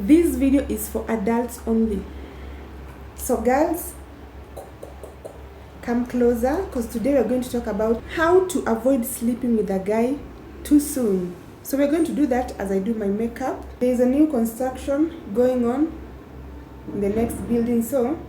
This video is for adults only. So girls, come closer, because today we're going to talk about how to avoid sleeping with a guy too soon. So we're going to do that as I do my makeup. There is a new construction going on in the next building, so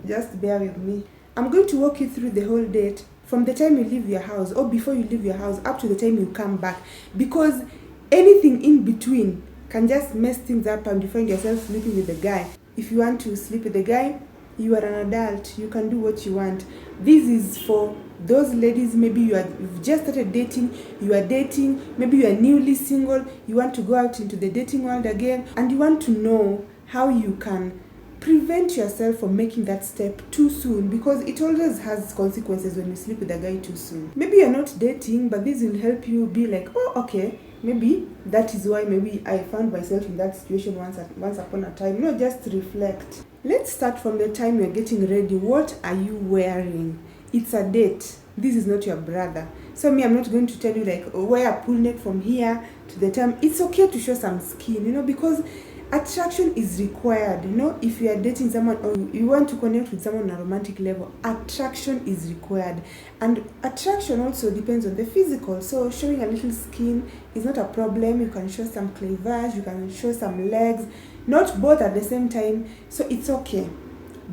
just bear with me. I'm going to walk you through the whole date from the time you leave your house or before you leave your house up to the time you come back, because anything in between can just mess things up and you find yourself sleeping with a guy. If you want to sleep with a guy, you are an adult, you can do what you want. This is for those ladies, maybe you've just started dating, maybe you are newly single, you want to go out into the dating world again, and you want to know how you can prevent yourself from making that step too soon, because it always has consequences when you sleep with a guy too soon. Maybe you're not dating, but this will help you be like, oh, okay, maybe that is why maybe I found myself in that situation once upon a time. Just reflect. Let's start from the time you're getting ready. What are you wearing? It's a date. This is not your brother. So I'm not going to tell you like, wear a pull neck from here to the time. It's okay to show some skin, because attraction is required. If you are dating someone or you want to connect with someone on a romantic level, attraction is required. And attraction also depends on the physical. So showing a little skin is not a problem. You can show some cleavage, you can show some legs, not both at the same time. So it's okay,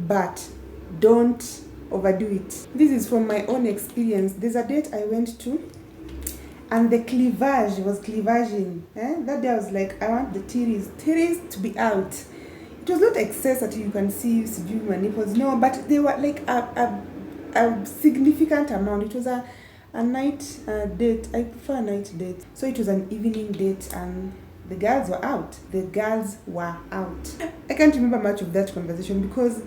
but don't overdo it. This is from my own experience. There's a date I went to, and the cleavage was cleavaging. That day I was like, I want the titties to be out. It was not excess that you can see my nipples, no, but they were like a significant amount. It was a night date. I prefer a night date. So it was an evening date, and the girls were out. I can't remember much of that conversation because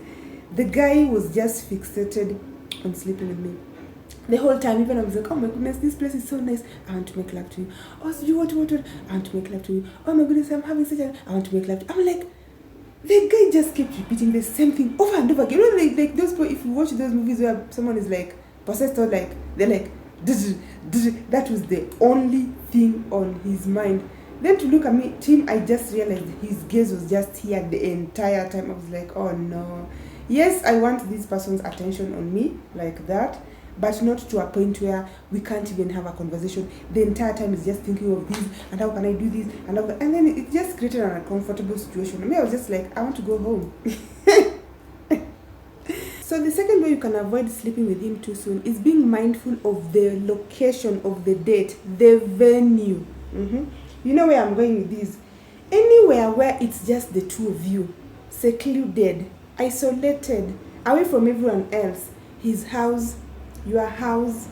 the guy was just fixated on sleeping with me. The whole time, even I was like, oh my goodness, this place is so nice. I want to make love to you. Oh, so you what? I want to make love to you. Oh my goodness, I'm having such I want to make love to you. I'm like, the guy just kept repeating the same thing over and over again. Like those people, if you watch those movies where someone is like possessed or like, they're like, that was the only thing on his mind. Then to look at me, Tim, I just realized his gaze was just here the entire time. I was like, oh no. Yes, I want this person's attention on me like that, but not to a point where we can't even have a conversation. The entire time is just thinking of this, and how can I do this, and then it just created an uncomfortable situation. I was just like, I want to go home. So the second way you can avoid sleeping with him too soon is being mindful of the location of the date, the venue. You know where I'm going with this? Anywhere where it's just the two of you, secluded, isolated, away from everyone else. His house, your house,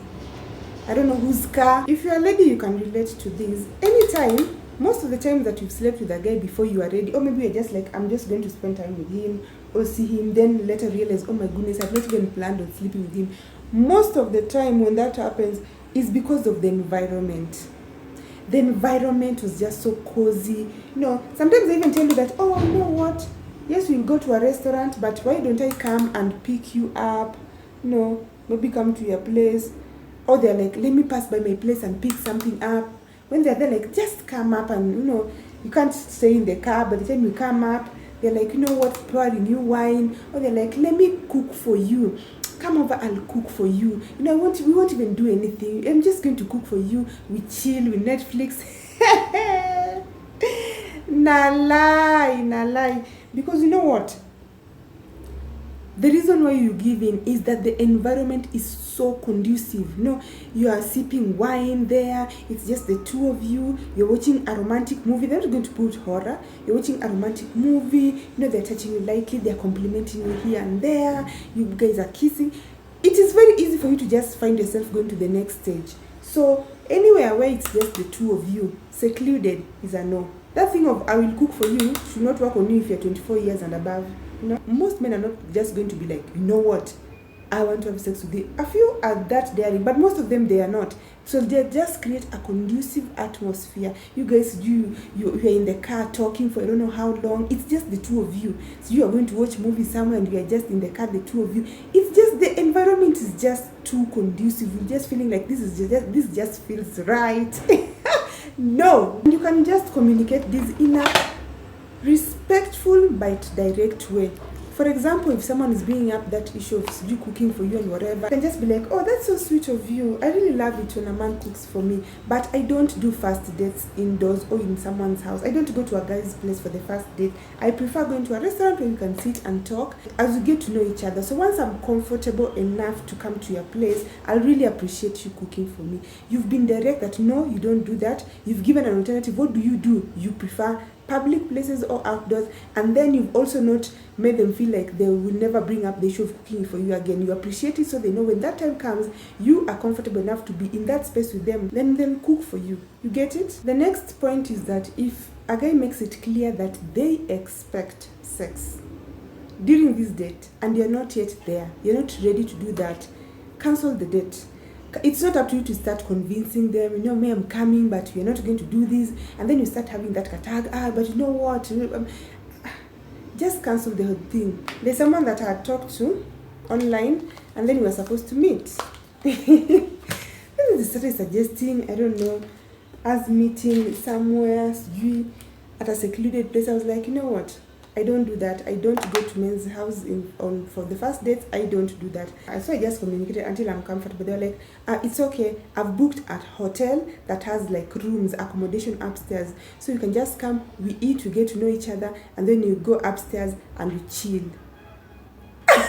I don't know whose car. If you're a lady, you can relate to this. Anytime, most of the time that you've slept with a guy before you are ready, or maybe you're just like, I'm just going to spend time with him or see him, then later realize, oh my goodness, I've not even planned on sleeping with him. Most of the time when that happens is because of the environment. The environment was just so cozy. Sometimes they even tell you that, oh, you know what? Yes, we'll go to a restaurant, but why don't I come and pick you up? Maybe come to your place. Or they're like, let me pass by my place and pick something up. When they're there, like, just come up and, you can't stay in the car. By the time you come up, they're like, you know what, pouring you wine. Or they're like, let me cook for you. Come over, I'll cook for you. We won't even do anything. I'm just going to cook for you. We chill, we Netflix. Na lie. Because you know what? The reason why you give in is that the environment is so conducive. You are sipping wine there. It's just the two of you. You're watching a romantic movie. They're not going to put horror. You're watching a romantic movie. They're touching you lightly. They're complimenting you here and there. You guys are kissing. It is very easy for you to just find yourself going to the next stage. So anywhere where it's just the two of you, secluded, is a no. That thing of I will cook for you should not work on you if you're 24 years and above. Most men are not just going to be like, you know what, I want to have sex with you. A few are that daring, but most of them, they are not. So they just create a conducive atmosphere. You guys, you're in the car talking for I don't know how long. It's just the two of you. So you are going to watch movies somewhere and you are just in the car, the two of you. It's just the environment is just too conducive. You're just feeling like this just feels right. No, you can just communicate this in a respectful but direct way. For example, if someone is bringing up that issue of you cooking for you and whatever, you can just be like, oh, that's so sweet of you. I really love it when a man cooks for me. But I don't do first dates indoors or in someone's house. I don't go to a guy's place for the first date. I prefer going to a restaurant where you can sit and talk as you get to know each other. So once I'm comfortable enough to come to your place, I'll really appreciate you cooking for me. You've been direct that no, you don't do that. You've given an alternative. What do? You prefer public places or outdoors, and then you've also not made them feel like they will never bring up the issue of cooking for you again. You appreciate it so they know when that time comes, you are comfortable enough to be in that space with them, then they'll cook for you. You get it? The next point is that if a guy makes it clear that they expect sex during this date and you're not yet there, you're not ready to do that, cancel the date. It's not up to you to start convincing them, you know, me, I'm coming, but we're not going to do this. And then you start having that tag, but you know what? Just cancel the whole thing. There's someone that I had talked to online, and then we were supposed to meet. Then they started suggesting, I don't know, us meeting somewhere at a secluded place. I was like, you know what? I don't do that. I don't go to men's house for the first dates. I don't do that. So I just communicated until I'm comfortable. They were like, it's okay. I've booked a hotel that has like rooms, accommodation upstairs. So you can just come, we eat, we get to know each other, and then you go upstairs and we chill. I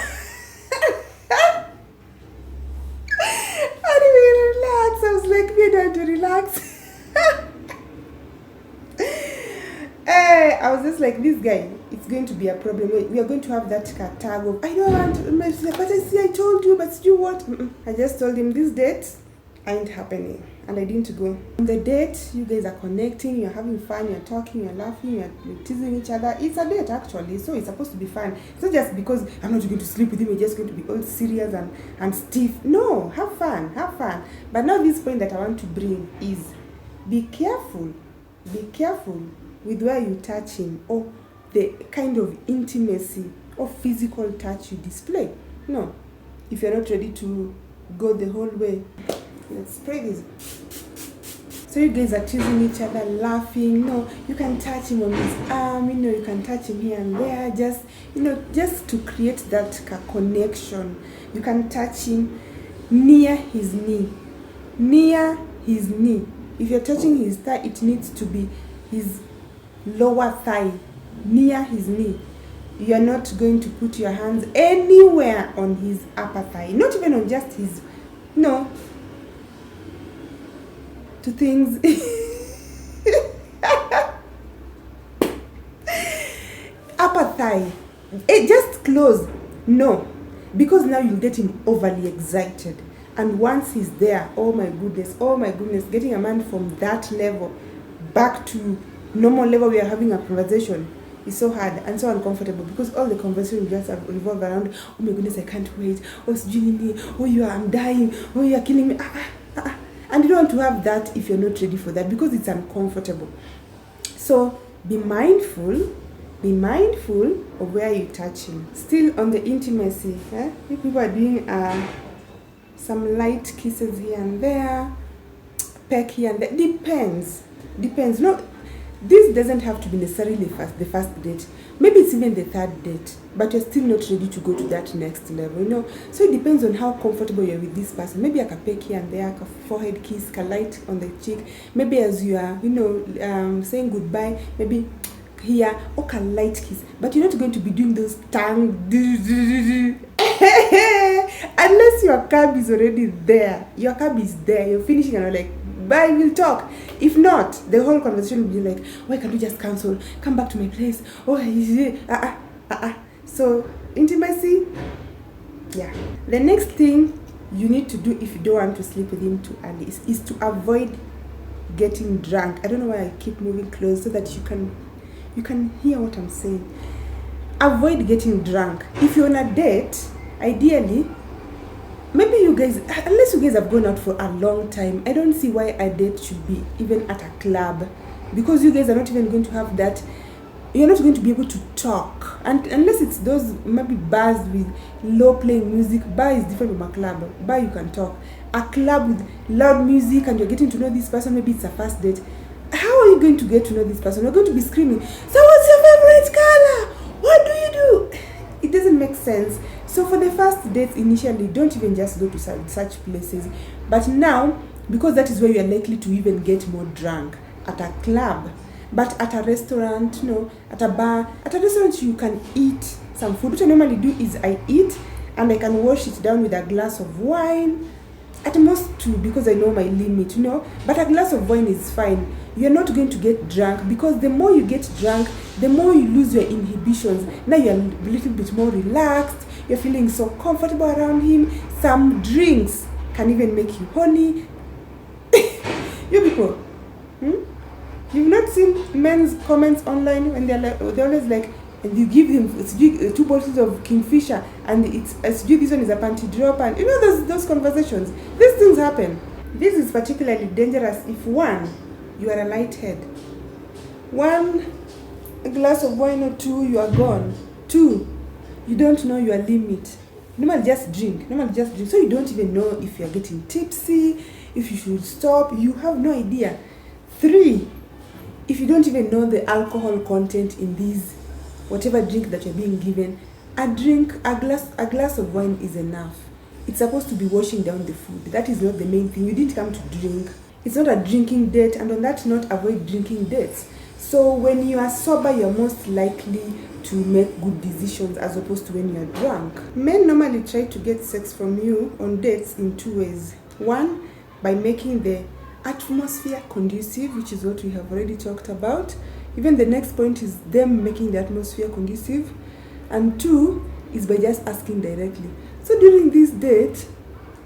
didn't relax. I was like, we don't to relax. I was just like, this guy, it's going to be a problem. We are going to have that tag of, I don't want, but I told you, but you what? I just told him this date ain't happening, and I didn't go. On the date, you guys are connecting, you're having fun, you're talking, you're laughing, you're teasing each other. It's a date actually, so it's supposed to be fun. It's not just because I'm not going to sleep with him, you're just going to be all serious and stiff. No, have fun. But now this point that I want to bring is, be careful with where you touch him or the kind of intimacy or physical touch you display. No, if you're not ready to go the whole way, let's spray this. So you guys are teasing each other, laughing. No, you can touch him on his arm, you can touch him here and there, just to create that connection. You can touch him near his knee. If you're touching his thigh, it needs to be his lower thigh, near his knee. You are not going to put your hands anywhere on his upper thigh, not even on just his, to things. Upper thigh, just close. No, because now you'll get him overly excited. And once he's there, oh my goodness, getting a man from that level back to normal level we are having a conversation is so hard and so uncomfortable, because all the conversation will just revolve around, oh my goodness, I can't wait, I'm dying, you're killing me, and you don't want to have that if you're not ready for that, because it's uncomfortable. So be mindful of where you touch him. Still on the intimacy, people are doing some light kisses here and there, peck here and there. Depends. No, this doesn't have to be necessarily the first date. Maybe it's even the third date, but you're still not ready to go to that next level, So it depends on how comfortable you're with this person. Maybe a peck here and there, a forehead kiss, a light on the cheek. Maybe as you are, saying goodbye, maybe here, or a light kiss. But you're not going to be doing those tongue, unless your cab is already there. Your cab is there. You're finishing and you're like, bye, we'll talk. If not, the whole conversation will be like, why can't we just cancel? Come back to my place. So, intimacy, yeah. The next thing you need to do if you don't want to sleep with him too early is to avoid getting drunk. I don't know why I keep moving close so that you can hear what I'm saying. Avoid getting drunk. If you're on a date, ideally, maybe you guys, unless you guys have gone out for a long time, I don't see why a date should be even at a club, because you guys are not even going to have that. You're not going to be able to talk, and unless it's those maybe bars with low playing music. Bar is different from a club. Bar you can talk. A club with loud music and you're getting to know this person, maybe it's a first date. How are you going to get to know this person? You're going to be screaming, so what's your favorite sense. So for the first dates initially, don't even just go to such places. But now, because that is where you are likely to even get more drunk, at a club. But at a restaurant, at a bar, at a restaurant you can eat some food. What I normally do is I eat and I can wash it down with a glass of wine. At most 2, because I know my limit, But a glass of wine is fine. You're not going to get drunk, because the more you get drunk, the more you lose your inhibitions. Now you're a little bit more relaxed. You're feeling so comfortable around him. Some drinks can even make you horny. You people, you've not seen men's comments online when they're always like, and you give him 2 bottles of Kingfisher, and it's this one is a panty drop, and those conversations. These things happen. This is particularly dangerous if 1, you are a lighthead. 1, a glass of wine or 2, you are gone. 2, you don't know your limit. Normally just drink. So you don't even know if you are getting tipsy, if you should stop. You have no idea. 3, if you don't even know the alcohol content in these whatever drink that you're being given, a glass of wine is enough. It's supposed to be washing down the food. That is not the main thing. You didn't come to drink. It's not a drinking date, and on that note, avoid drinking dates. So when you are sober, you're most likely to make good decisions as opposed to when you're drunk. Men normally try to get sex from you on dates in 2 ways. 1, by making the atmosphere conducive, which is what we have already talked about. Even the next point is them making the atmosphere conducive. And 2 is by just asking directly. So during this date,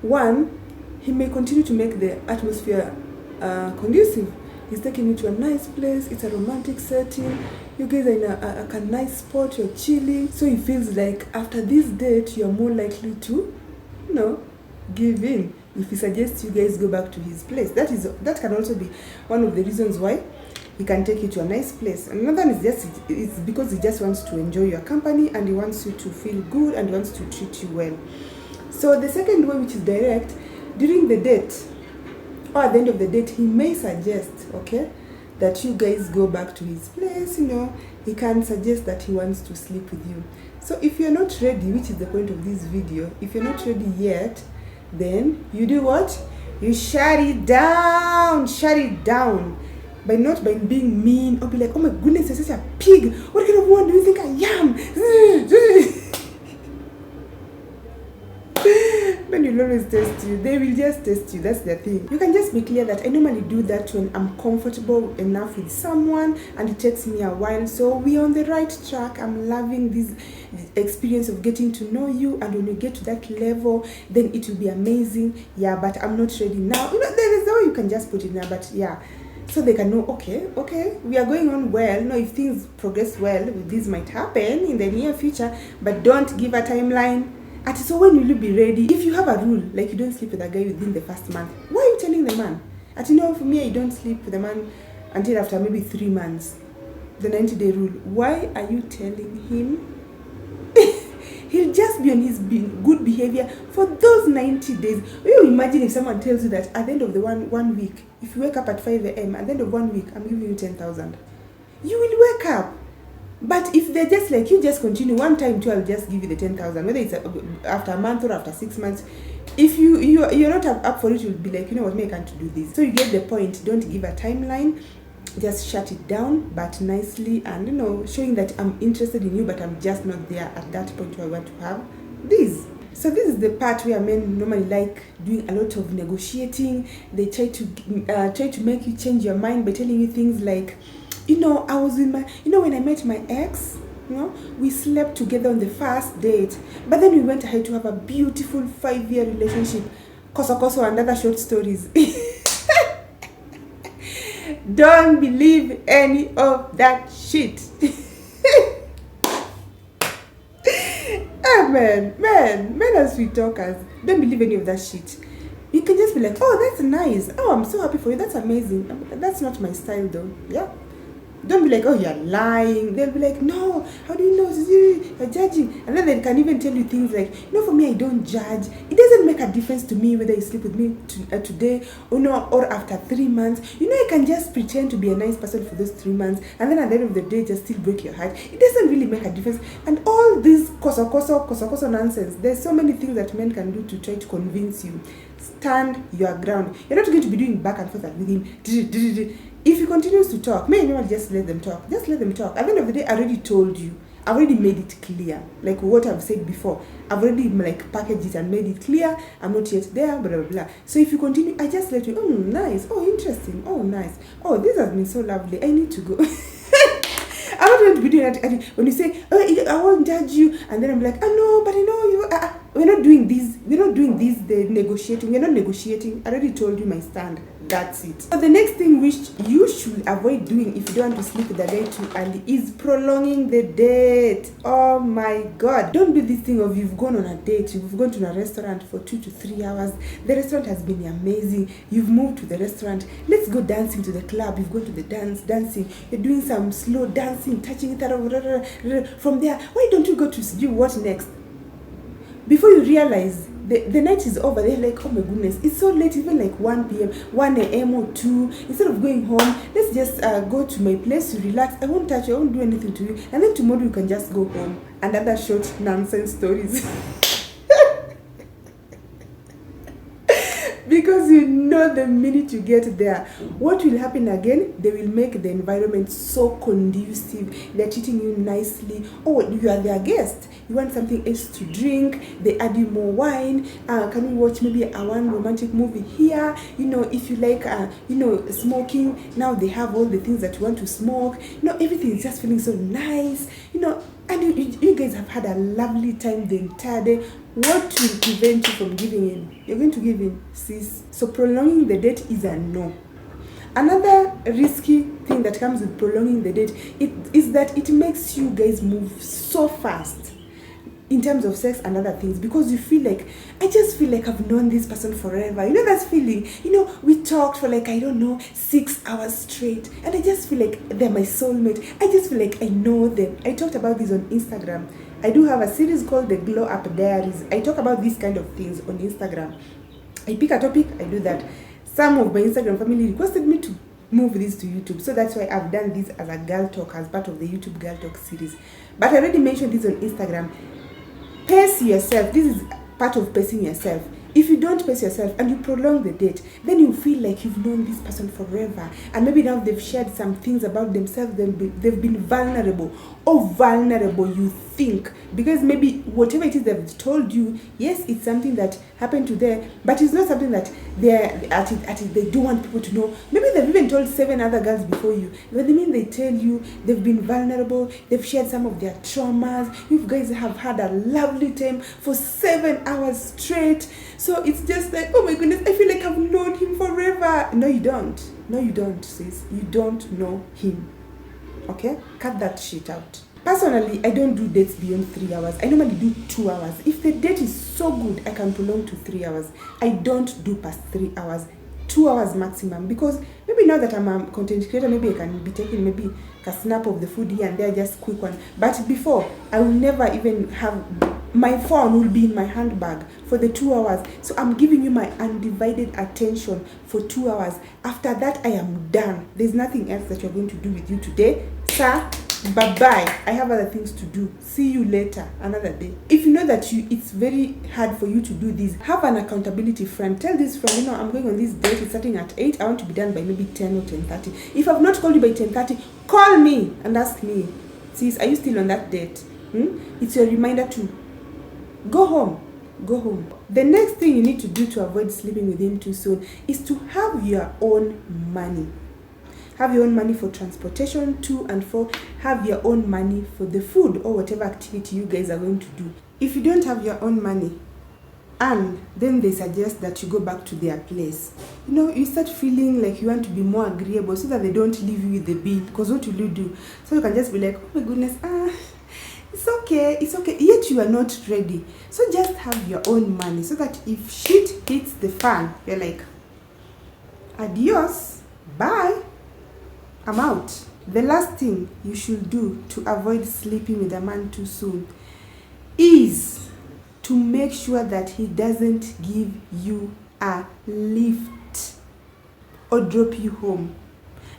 1, he may continue to make the atmosphere conducive. He's taking you to a nice place. It's a romantic setting. You guys are in a nice spot. You're chilling. So he feels like after this date, you're more likely to, give in. If he suggests you guys go back to his place, that can also be one of the reasons why he can take you to a nice place. Another one is it's because he just wants to enjoy your company, and he wants you to feel good, and he wants to treat you well. So the second way, which is direct, during the date or at the end of the date, he may suggest, that you guys go back to his place. He can suggest that he wants to sleep with you. So if you're not ready, which is the point of this video, if you're not ready yet, then you do what? You shut it down. By being mean or be like, oh my goodness, you're such a pig. What kind of one do you think I am? Men will always test you. They will just test you. That's their thing. You can just be clear that I normally do that when I'm comfortable enough with someone and it takes me a while. So we're on the right track. I'm loving this experience of getting to know you, and when you get to that level, then it will be amazing. Yeah, but I'm not ready now. There is no way you can just put it now, but yeah. So they can know, okay, we are going on well. No, if things progress well, this might happen in the near future, but don't give a timeline. So when will you be ready? If you have a rule, like you don't sleep with a guy within the first month, why are you telling the man? For me, I don't sleep with a man until after maybe 3 months. The 90-day rule. Why are you telling him? He'll just be on his good behavior for those 90 days. You imagine if someone tells you that at the end of the one week, if you wake up at 5 a.m., at the end of 1 week, I'm giving you 10,000. You will wake up. But if they're just like, you just continue one time too, I'll just give you the 10,000, whether it's after a month or after 6 months. If you're not up for it, you'll be like, you know what, me, I can't do this. So you get the point. Don't give a timeline. Just shut it down, but nicely, and showing that I'm interested in you, but I'm just not there at that point where I want to have this. So this is the part where men normally like doing a lot of negotiating. They try to make you change your mind by telling you things like, I was with when I met my ex, we slept together on the first date, but then we went ahead to have a beautiful 5-year relationship. Koso and other short stories. Don't believe any of that shit. Men are sweet talkers. Don't believe any of that shit. You can just be like, oh, that's nice. Oh, I'm so happy for you. That's amazing. That's not my style though. Yeah. Don't be like, oh, you're lying. They'll be like, no, how do you know? You're judging. And then they can even tell you things like, for me, I don't judge. It doesn't make a difference to me whether you sleep with me today or no, or after 3 months. I can just pretend to be a nice person for those 3 months, and then at the end of the day, just still break your heart. It doesn't really make a difference. And all this koso nonsense, there's so many things that men can do to try to convince you. Stand your ground. You're not going to be doing back and forth with him. If he continues to talk, just let them talk. Just let them talk. At the end of the day, I already told you. I've already made it clear. Like what I've said before. I've already packaged it and made it clear. I'm not yet there, blah, blah, blah. So if you continue, I just let you, oh, nice. Oh, interesting. Oh, nice. Oh, this has been so lovely. I need to go. I'm not going to be doing that. When you say, oh, I won't judge you. And then I'm like, no, but I know you. We're not doing this. We're not doing this. The negotiating. We're not negotiating. I already told you my stand. That's it. So the next thing which you should avoid doing if you don't want to sleep with a guy too early is prolonging the date. Oh my God. Don't do this thing of you've gone on a date, you've gone to a restaurant for 2 to 3 hours. The restaurant has been amazing. You've moved to the restaurant. Let's go dancing to the club. You've gone to the dancing. You're doing some slow dancing, touching it. From there, why don't you go to do what next? Before you realize the night is over, they're like, oh my goodness, it's so late, even like 1 p.m., 1 a.m. or 2. Instead of going home, let's just go to my place to relax. I won't touch you, I won't do anything to you. And then tomorrow you can just go home. And other short nonsense stories. Because the minute you get there, what will happen again? They will make the environment so conducive. They're treating you nicely. Oh, you are their guest. You want something else to drink. They add you more wine. Can we watch maybe one romantic movie here? If you like, smoking, now they have all the things that you want to smoke. Everything is just feeling so nice. And you guys have had a lovely time the entire day. What will prevent you from giving in? You're going to give in, sis. So prolonging the date is a no. Another risky thing that comes with prolonging the date is that it makes you guys move so fast in terms of sex and other things, because you feel like, I just feel like I've known this person forever. That feeling. We talked for 6 hours straight, and I just feel like they're my soulmate. I just feel like I know them. I talked about this on Instagram. I do have a series called the Glow Up Diaries. I talk about these kind of things on Instagram. I pick a topic, I do that. Some of my Instagram family requested me to move this to YouTube. So that's why I've done this as a girl talk, as part of the YouTube Girl Talk series. But I already mentioned this on Instagram. Pace yourself. This is part of pacing yourself. If you don't pace yourself and you prolong the date, then you feel like you've known this person forever. And maybe now they've shared some things about themselves. They've been vulnerable. Or vulnerable, you think. Because maybe whatever it is they've told you, yes, it's something that happened to them, but it's not something that they don't want people to know. Maybe they've even told 7 other girls before you. But they tell you they've been vulnerable, they've shared some of their traumas. You guys have had a lovely time for 7 hours straight. So it's just like, oh my goodness, I feel like I've known him forever. No, you don't. No, you don't, sis. You don't know him. Okay? Cut that shit out. Personally, I don't do dates beyond 3 hours. I normally do 2 hours. If the date is so good, I can prolong to 3 hours. I don't do past 3 hours. 2 hours maximum. Because maybe now that I'm a content creator, maybe I can be taking maybe a snap of the food here and there, just quick one. But before, I will never even have... My phone will be in my handbag for the 2 hours. So I'm giving you my undivided attention for 2 hours. After that, I am done. There's nothing else that you're going to do with you today. Sir, bye-bye. I have other things to do. See you later, another day. If you know that it's very hard for you to do this, have an accountability friend. Tell this friend, I'm going on this date. It's starting at 8. I want to be done by maybe 10 or 10:30. If I've not called you by 10:30, call me and ask me, sis, are you still on that date? It's your reminder to go home. Go home. The next thing you need to do to avoid sleeping with him too soon is to have your own money. Have your own money for transportation to and fro. Have your own money for the food or whatever activity you guys are going to do. If you don't have your own money, and then they suggest that you go back to their place, you start feeling like you want to be more agreeable so that they don't leave you with the bill. Because what will you do? So you can just be like, oh my goodness, it's okay, yet you are not ready. So just have your own money so that if shit hits the fan, you're like, adios, bye, I'm out. the last thing you should do to avoid sleeping with a man too soon is to make sure that he doesn't give you a lift or drop you home.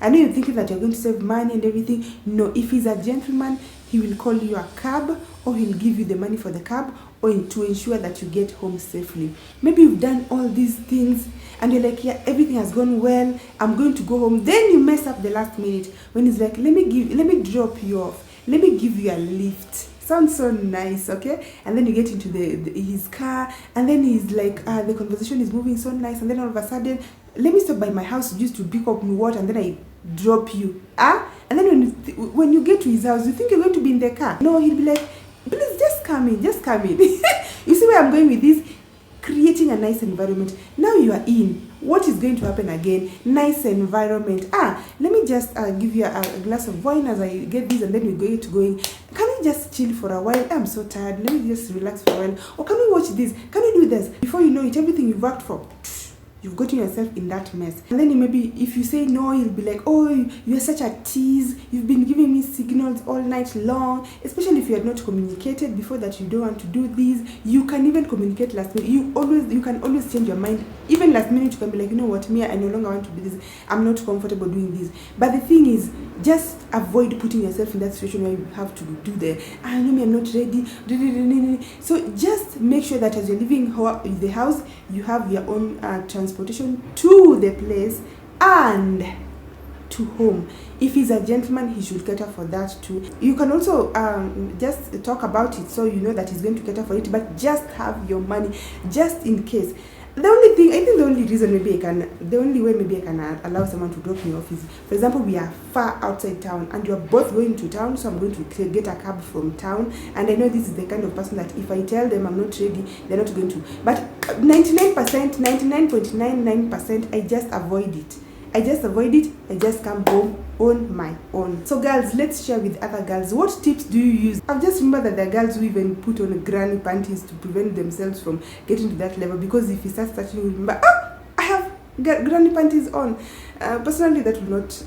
I know you're thinking that you're going to save money and everything. No, if he's a gentleman, he will call you a cab, or he'll give you the money for the cab, or to ensure that you get home safely. Maybe you've done all these things and you're like, yeah, everything has gone well, I'm going to go home. Then you mess up the last minute when he's like, let me drop you off, let me give you a lift. Sounds so nice, okay? And then you get into his car, and then he's like, the conversation is moving so nice, and then all of a sudden, let me stop by my house just to pick up my water, and then I drop you. And then when you get to his house, you think you're going to be in the car. No, he'll be like, please just come in. You see where I'm going with this? Creating a nice environment. Now you are in. What is going to happen again? Nice environment. Let me just give you a glass of wine as I get this, and then we get going. Can we just chill for a while? I'm so tired. Let me just relax for a while. Or can we watch this? Can we do this? Before you know it, everything you've worked for, you've gotten yourself in that mess. And then maybe if you say no, you'll be like, oh, you're such a tease. You've been giving me signals all night long. Especially if you had not communicated before that you don't want to do this. You can even communicate last minute. You can always change your mind. Even last minute you can be like, you know what, Mia, I no longer want to do this. I'm not comfortable doing this. But the thing is, just avoid putting yourself in that situation where you have to do I know me, I'm not ready. So just make sure that as you're leaving the house, you have your own transportation to the place and to home. If he's a gentleman, he should cater for that too. You can also just talk about it so you know that he's going to cater for it, but just have your money just in case. The only way maybe I can allow someone to drop me off is, for example, we are far outside town and you're both going to town, so I'm going to get a cab from town, and I know this is the kind of person that if I tell them I'm not ready, they're not going to. But 99.99%, I just avoid it. I just come home on my own. So girls, let's share with other girls. What tips do you use? I've just remembered that there are girls who even put on granny panties to prevent themselves from getting to that level, because if you start touching, you remember, I have granny panties on. Personally, that will not,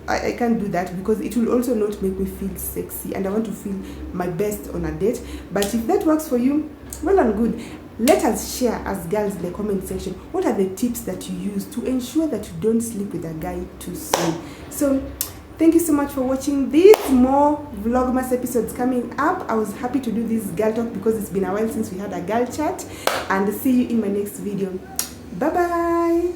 I can't do that, because it will also not make me feel sexy, and I want to feel my best on a date. But if that works for you, well and good. Let us share as girls in the comment section, what are the tips that you use to ensure that you don't sleep with a guy too soon. So thank you so much for watching this. More Vlogmas episodes coming up. I was happy to do this girl talk because it's been a while since we had a girl chat, and see you in my next video. Bye bye.